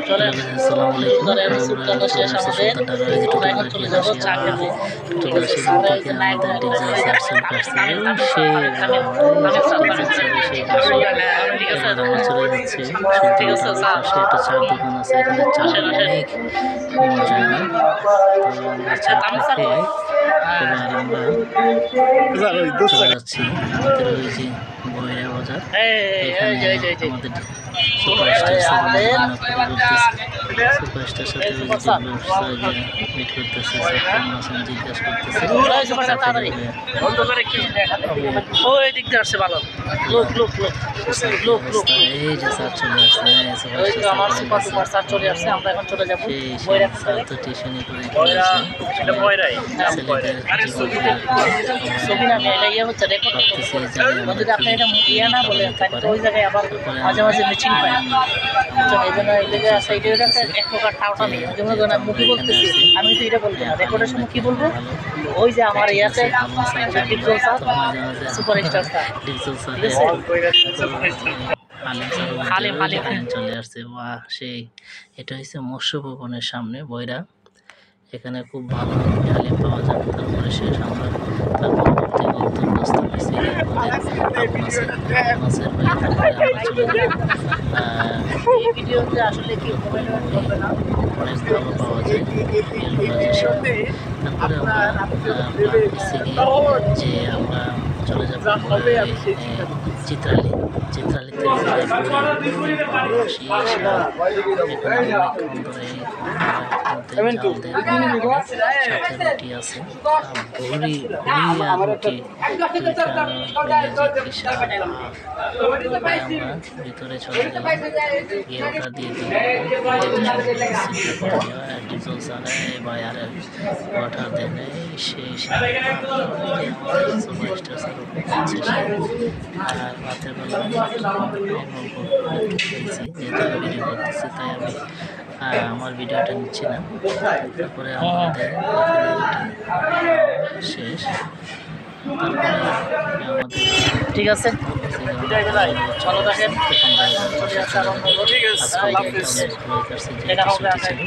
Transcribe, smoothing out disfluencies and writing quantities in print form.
চলে সুলতানের শেষ আমাদের আমরা এখন চলে যাবো চা খেতে বইরা বাজার সুপারস্টার সাথে মিট করতেছে জিজ্ঞাসা করতেছে এই যে স্যার চলে আসছে আমরা এখন চলে যাবো তো টিউশনি করে ছবি না এটা ইয়ে হচ্ছে রেকর্ড যদি আপনি এটা ইয়ে না বলেন তাহলে তো ওই জায়গায় আবার মাঝে মাঝে মিছিল পায় এই জন্য এই জায়গায় আছে এটা এক প্রকার টাওটা নেই যেমন মুখে বলতেছি আমি তো এটা বলবো না রেকর্ডের সময় কী বলবো ওই যে আমার ইয়ে আছে সুপারস্টার চলে আসছে বা সেই এটা হচ্ছে মৎস্য ভবনের সামনে বইরা এখানে খুব ভালো হালিম পাওয়া যায় তারপরে শেষ আমরা তার পরবর্তী গন্তব্যস্থ হয়েছি মাছের ভিডিওতে আসলে কি অনেক ভালো পাওয়া যায় তারপরে আমরা যে আমরা চলে যাবো চিত্রালি চিত্রালিতে সাথে রুটি আছে ভুড়ি আর রুটি আমরা ভিতরে চলে গেলাম গিয়ে ওটা দিয়ে ডিজেল চালায় বা আর ওয়াটার দেয় সেই সুপারস্টার আর রাতের বেলা যেহেতু ভিডিও করতেছি তাই আমি আমার ভিডিওটা নিচ্ছি না তারপরে আমাদের শেষ তারপরে আমাদের ঠিক আছে ভালো থাকেন আজকে